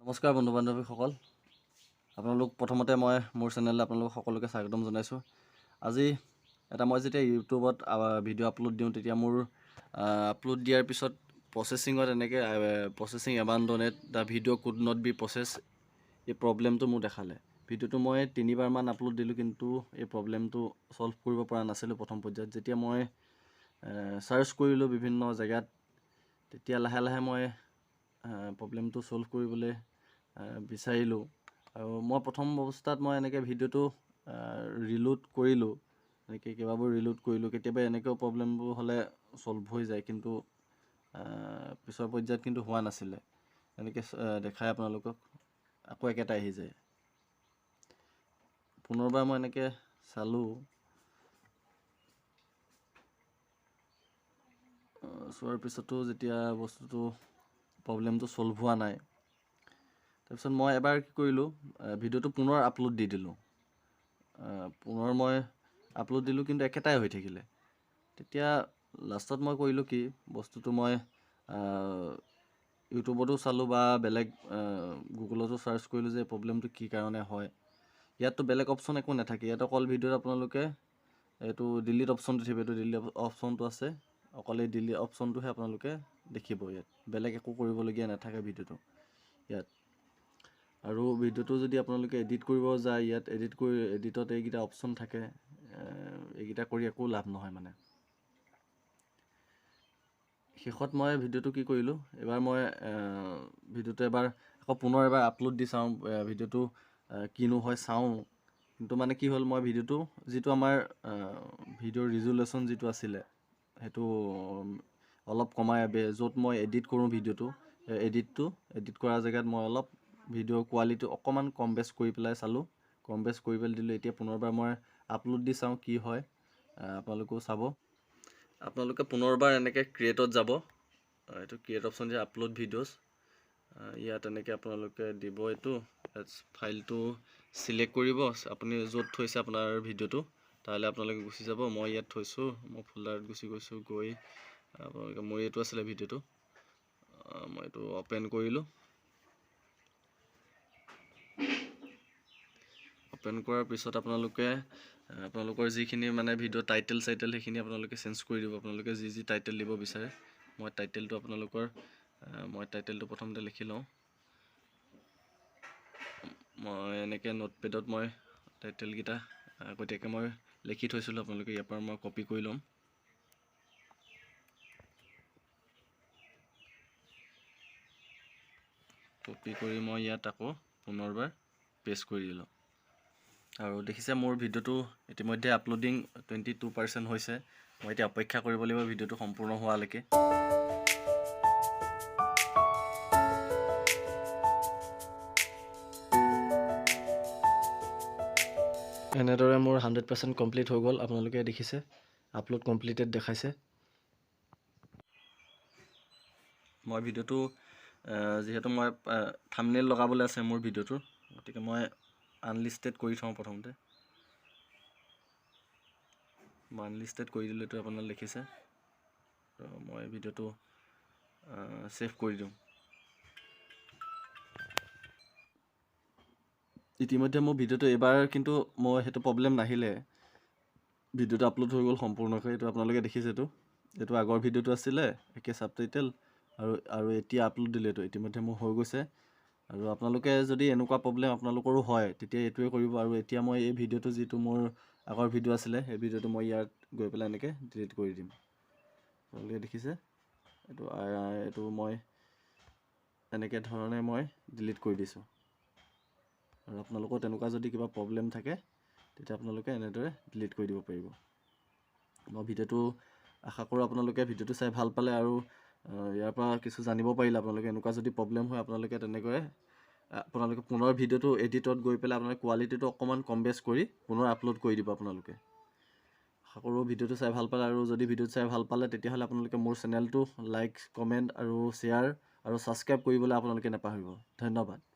নমস্কাৰ বন্ধু বান্ধৱীসকল, আপোনালোক প্ৰথমতে মই মোৰ চেনেললৈ আপোনালোক সকলোকে স্বাগতম জনাইছোঁ। আজি এটা মই যেতিয়া ইউটিউবত ভিডিঅ' আপলোড দিওঁ তেতিয়া মোৰ আপলোড দিয়াৰ পিছত প্ৰচেচিঙত এনেকৈ processing abandoned the video' could not be processed এই প্ৰব্লেমটো মোৰ দেখালে। ভিডিঅ'টো মই 3বাৰমান আপলোড দিলোঁ, কিন্তু এই প্ৰব্লেমটো ছল্ভ কৰিব পৰা নাছিলোঁ প্ৰথম পৰ্যায়ত। যেতিয়া মই চাৰ্চ কৰিলোঁ বিভিন্ন জেগাত, তেতিয়া লাহে লাহে মই প্ৰব্লেমটো ছল্ভ কৰিবলৈ বিচাৰিলোঁ। আৰু মই প্ৰথম অৱস্থাত মই এনেকৈ ভিডিঅ'টো ৰিলোড কৰিলোঁ, এনেকৈ কেইবাবাৰো ৰিলোড কৰিলোঁ। কেতিয়াবা এনেকৈও প্ৰব্লেমবোৰ হ'লে ছল্ভ হৈ যায়, কিন্তু পিছৰ পৰ্যায়ত কিন্তু হোৱা নাছিলে। এনেকৈ দেখাই আপোনালোকক আকৌ একেটা আহি যায়। পুনৰবাৰ মই এনেকৈ চালোঁ, চোৱাৰ পিছতো যেতিয়া বস্তুটো প্ৰব্লেমটো ছল্ভ হোৱা নাই, তাৰপিছত মই এবাৰ কি কৰিলোঁ, ভিডিঅ'টো পুনৰ আপলোড দি দিলোঁ। পুনৰ মই আপলোড দিলোঁ, কিন্তু একেটাই হৈ থাকিলে। তেতিয়া লাষ্টত মই কৰিলোঁ কি, বস্তুটো মই ইউটিউবতো চালোঁ বা বেলেগ গুগলতো চাৰ্চ কৰিলোঁ যে প্ৰব্লেমটো কি কাৰণে হয়। ইয়াততো বেলেগ অপশ্যন একো নাথাকে, ইয়াত অকল ভিডিঅ'ত আপোনালোকে এইটো ডিলিট অপশ্যনটো থাকিব, এইটো ডিলিট অপশ্যনটো আছে, অকল এই ডিলিট অপশ্যনটোহে আপোনালোকে দেখিব। ইয়াত বেলেগ একো কৰিবলগীয়া নাথাকে ভিডিঅ'টো ইয়াত। আৰু ভিডিঅ'টো যদি আপোনালোকে এডিট কৰিব যায়, ইয়াত এডিটত এইকেইটা অপশ্যন থাকে, এইকেইটা কৰি একো লাভ নহয় মানে। শেষত মই ভিডিঅ'টো কি কৰিলোঁ, এবাৰ মই ভিডিঅ'টো এবাৰ আকৌ পুনৰ এবাৰ আপলোড দি চাওঁ, ভিডিঅ'টো কিনো হয় চাওঁ। কিন্তু মানে কি হ'ল, মই ভিডিঅ'টো যিটো আমাৰ ভিডিঅ'ৰ ৰিজুলেশ্যন যিটো আছিলে, সেইটো অলপ কমাই য'ত মই এডিট কৰোঁ ভিডিঅ'টো, এডিট কৰা জেগাত মই অলপ ভিডিঅ'ৰ কোৱালিটি অকণমান কম বেছ কৰি পেলাই চালোঁ, কম বেছ কৰি পেলাই দিলোঁ। এতিয়া পুনৰবাৰ মই আপলোড দি চাওঁ কি হয়, আপোনালোকেও চাব। আপোনালোকে পুনৰবাৰ এনেকৈ ক্ৰিয়েটত যাব, এইটো ক্ৰিয়েট অপশ্যন যে আপলোড ভিডিঅ'ছ, ইয়াত এনেকৈ আপোনালোকে দিব এইটো ফাইলটো চিলেক্ট কৰিব। আপুনি য'ত থৈছে আপোনাৰ ভিডিঅ'টো তালৈ আপোনালোকে গুচি যাব। মই ইয়াত থৈছোঁ, মই ফোল্ডাৰত গুচি গৈছোঁ, গৈ আপোনালোকে মোৰ এইটো আছিলে ভিডিঅ'টো, মই এইটো অ'পেন কৰিলোঁ। অ'পেন কৰাৰ পিছত আপোনালোকৰ যিখিনি মানে ভিডিঅ' টাইটেল সেইখিনি আপোনালোকে চেঞ্জ কৰি দিব। আপোনালোকে যি টাইটেল দিব বিচাৰে, মই টাইটেলটো প্ৰথমতে লিখি লওঁ। মই এনেকৈ নোটপেডত মই টাইটেলকেইটা আগতীয়াকৈ মই লিখি থৈছিলোঁ, আপোনালোকে ইয়াৰ পৰা মই কপি কৰি ল'ম। কপি কৰি মই ইয়াত আকৌ পুনৰবাৰ পেষ্ট কৰি দিলোঁ। আৰু দেখিছে মোৰ ভিডিঅ'টো ইতিমধ্যে আপলোডিং 22% হৈছে। মই এতিয়া অপেক্ষা কৰিব লাগিব ভিডিঅ'টো সম্পূৰ্ণ হোৱালৈকে। এনেদৰে মোৰ 100% কমপ্লিট হৈ গ'ল। আপোনালোকে দেখিছে আপলোড কমপ্লিটেড দেখাইছে। মই ভিডিঅ'টো যিহেতু মই থাম্বনেইল লগাবলৈ আছে মোৰ ভিডিঅ'টোৰ, গতিকে মই আনলিষ্টেড কৰি থওঁ প্ৰথমতে। মই আনলিষ্টেড কৰি দিলোঁ, এইটো আপোনালোকে দেখিছে। মই ভিডিঅ'টো ছেভ কৰি দিওঁ। ইতিমধ্যে মোৰ ভিডিঅ'টো এইবাৰ কিন্তু মই সেইটো প্ৰব্লেম নাহিলে, ভিডিঅ'টো আপলোড হৈ গ'ল সম্পূৰ্ণকৈ। এইটো আপোনালোকে দেখিছে, এইটো আগৰ ভিডিঅ'টো আছিলে, একে ছাবটাইটেল, আৰু এতিয়া আপলোড দিলে, এইটো ইতিমধ্যে মোৰ হৈ গৈছে। আৰু আপোনালোকে যদি এনেকুৱা প্ৰব্লেম আপোনালোকৰো হয়, তেতিয়া এইটোৱে কৰিব। আৰু এতিয়া মই এই ভিডিঅ'টো যিটো মোৰ আগৰ ভিডিঅ' আছিলে, সেই ভিডিঅ'টো মই ইয়াত গৈ পেলাই এনেকৈ ডিলিট কৰি দিম। আপোনালোকে দেখিছে, এইটো মই এনেকৈ ধৰণে মই ডিলিট কৰি দিছোঁ। আৰু আপোনালোকৰ তেনেকুৱা যদি কিবা প্ৰব্লেম থাকে, তেতিয়া আপোনালোকে এনেদৰে ডিলিট কৰি দিব পাৰিব। মই ভিডিঅ'টো আশা কৰোঁ আপোনালোকে ভিডিঅ'টো চাই ভাল পালে, আৰু ইয়াৰ পৰা কিছু জানিব পাৰিলে। আপোনালোকে এনেকুৱা যদি প্ৰব্লেম হয়, আপোনালোকে পুনৰ ভিডিঅ'টো এডিটত গৈ পেলাই আপোনালোকে কোৱালিটিটো অকণমান কম বেছ কৰি পুনৰ আপলোড কৰি দিব। আপোনালোকে আশা কৰোঁ ভিডিঅ'টো চাই ভাল পালে, আৰু যদি ভিডিঅ'টো চাই ভাল পালে তেতিয়াহ'লে আপোনালোকে মোৰ চেনেলটো লাইক, কমেণ্ট আৰু শ্বেয়াৰ আৰু ছাবস্ক্ৰাইব কৰিবলৈ আপোনালোকে নাপাহৰিব। ধন্যবাদ।